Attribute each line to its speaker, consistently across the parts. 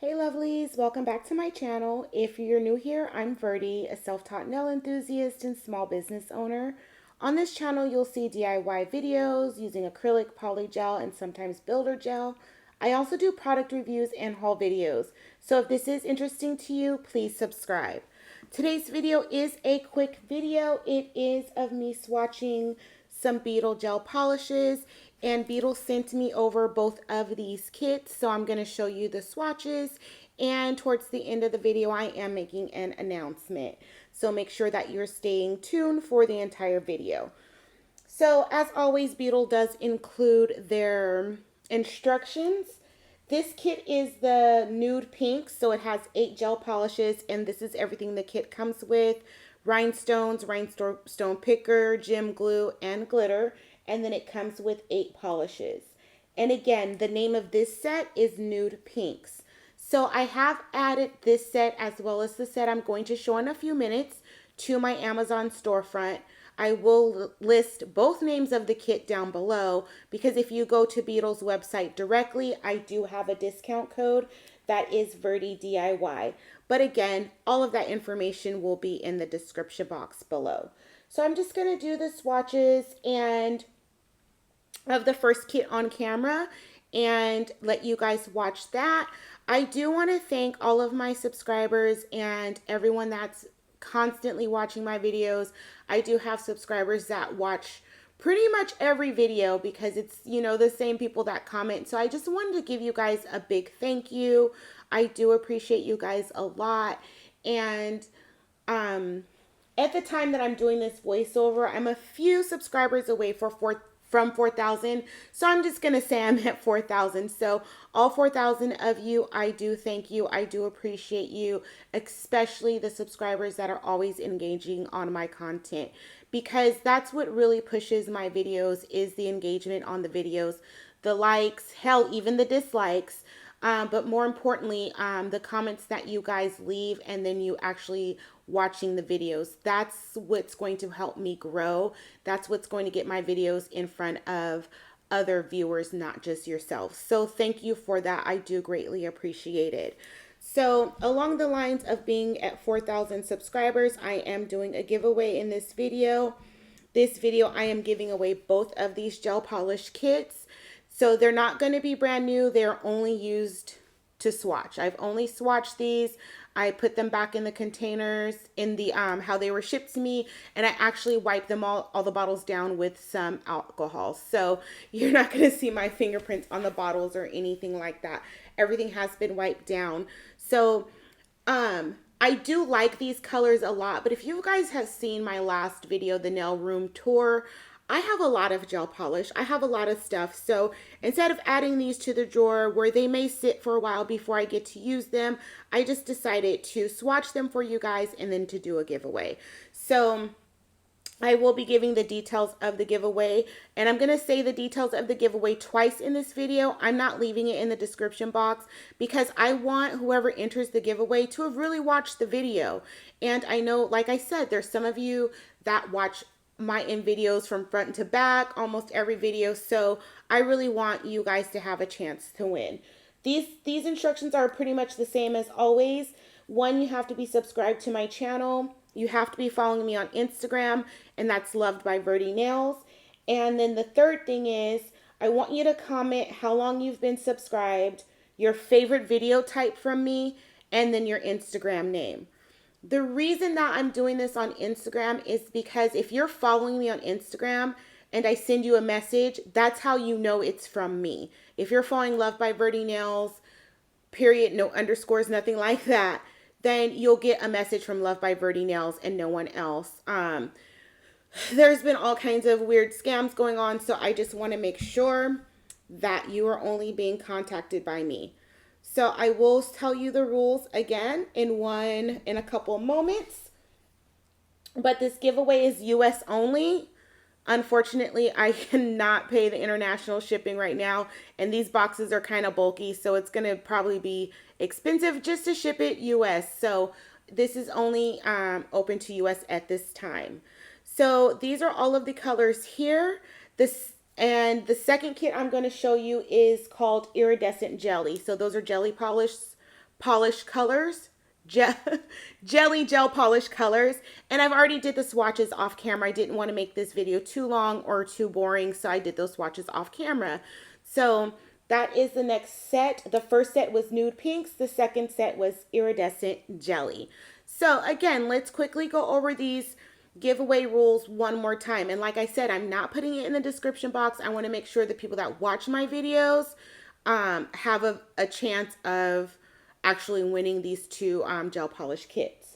Speaker 1: Hey lovelies, welcome back to my channel. If you're new here, I'm Verdie, a self-taught nail enthusiast and small business owner. On this channel, you'll see DIY videos using acrylic, poly gel, and sometimes builder gel. I also do product reviews and haul videos. So if this is interesting to you, please subscribe. Today's video is a quick video. It is of me swatching some Beetle gel polishes, and Beetle sent me over both of these kits, so I'm going to show you the swatches, and towards the end of the video I am making an announcement, so make sure that you're staying tuned for the entire video. So as always, Beetle does include their instructions. This kit is the nude pink, so it has 8 gel polishes, and this is everything the kit comes with: rhinestones, rhinestone picker, gem glue, and glitter. And then it comes with 8 polishes. And again, the name of this set is Nude Pinks. So I have added this set as well as the set I'm going to show in a few minutes to my Amazon storefront. I will list both names of the kit down below, because if you go to Beetle's website directly, I do have a discount code that is Verdie DIY. But again, all of that information will be in the description box below. So I'm just going to do the swatches and of the first kit on camera and let you guys watch that. I do want to thank all of my subscribers and everyone that's constantly watching my videos. I do have subscribers that watch pretty much every video because it's, the same people that comment. So I just wanted to give you guys a big thank you. I do appreciate you guys a lot. And at the time that I'm doing this voiceover, I'm a few subscribers away from 4,000. So I'm just going to say I'm at 4,000. So all 4,000 of you, I do thank you. I do appreciate you, especially the subscribers that are always engaging on my content, because that's what really pushes my videos, is the engagement on the videos, the likes, hell, even the dislikes. But more importantly, the comments that you guys leave, and then you actually watching the videos. That's what's going to help me grow. That's what's going to get my videos in front of other viewers, not just yourself. So thank you for that. I do greatly appreciate it. So along the lines of being at 4,000 subscribers, I am doing a giveaway in this video. This video, I am giving away both of these gel polish kits. So they're not going to be brand new. They're only used to swatch. I've only swatched these. I put them back in the containers in the how they were shipped to me, and I actually wiped them all the bottles down with some alcohol. So you're not going to see my fingerprints on the bottles or anything like that. Everything has been wiped down. So I do like these colors a lot, but if you guys have seen my last video, the nail room tour, I have a lot of gel polish. I have a lot of stuff. So instead of adding these to the drawer where they may sit for a while before I get to use them, I just decided to swatch them for you guys and then to do a giveaway. So I will be giving the details of the giveaway, and I'm going to say the details of the giveaway twice in this video. I'm not leaving it in the description box because I want whoever enters the giveaway to have really watched the video. And I know, like I said, there's some of you that watch my videos from front to back, almost every video. So I really want you guys to have a chance to win. These instructions are pretty much the same as always. One, you have to be subscribed to my channel. You have to be following me on Instagram, and that's Loved by Verdie Nails. And then the third thing is, I want you to comment how long you've been subscribed, your favorite video type from me, and then your Instagram name. The reason that I'm doing this on Instagram is because if you're following me on Instagram and I send you a message, that's how you know it's from me. If you're following Loved by Verdie Nails, period, no underscores, nothing like that, then you'll get a message from Loved by Verdie Nails and no one else. There's been all kinds of weird scams going on, so I just want to make sure that you are only being contacted by me. So I will tell you the rules again in a couple moments. But this giveaway is US only. Unfortunately, I cannot pay the international shipping right now, and these boxes are kind of bulky, so it's going to probably be expensive just to ship it US. So this is only open to US at this time. So these are all of the colors here. And the second kit I'm going to show you is called Iridescent Jelly. So those are jelly polish colors, jelly gel polish colors. And I've already did the swatches off camera. I didn't want to make this video too long or too boring, so I did those swatches off camera. So that is the next set. The first set was nude pinks. The second set was iridescent jelly. So again, let's quickly go over these giveaway rules one more time. And like I said, I'm not putting it in the description box. I want to make sure the people that watch my videos have a chance of actually winning these two gel polish kits.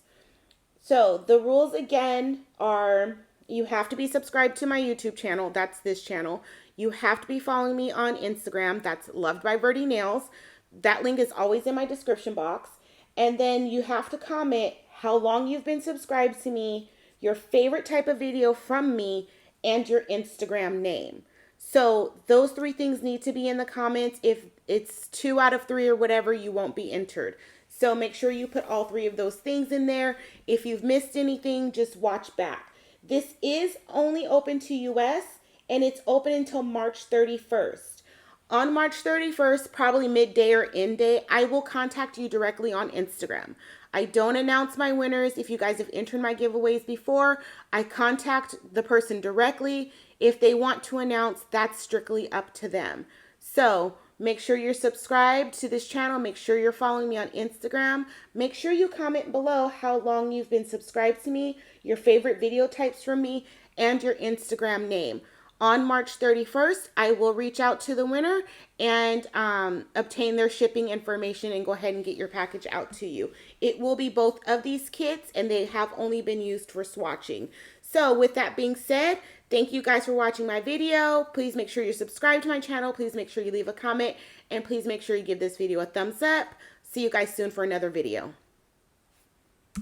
Speaker 1: So the rules again are, you have to be subscribed to my YouTube channel. That's this channel. You have to be following me on Instagram. That's lovedbyverdie nails. That link is always in my description box. And then you have to comment how long you've been subscribed to me, your favorite type of video from me, and your Instagram name. So those three things need to be in the comments. If it's 2 out of 3 or whatever, you won't be entered. So make sure you put all 3 of those things in there. If you've missed anything, just watch back. This is only open to US, and it's open until March 31st. On March 31st, probably midday or end day, I will contact you directly on Instagram. I don't announce my winners. If you guys have entered my giveaways before, I contact the person directly. If they want to announce, that's strictly up to them. So make sure you're subscribed to this channel. Make sure you're following me on Instagram. Make sure you comment below how long you've been subscribed to me, your favorite video types from me, and your Instagram name. On March 31st, I will reach out to the winner and obtain their shipping information and go ahead and get your package out to you. It will be both of these kits, and they have only been used for swatching. So with that being said, thank you guys for watching my video. Please make sure you're subscribed to my channel. Please make sure you leave a comment, and please make sure you give this video a thumbs up. See you guys soon for another video.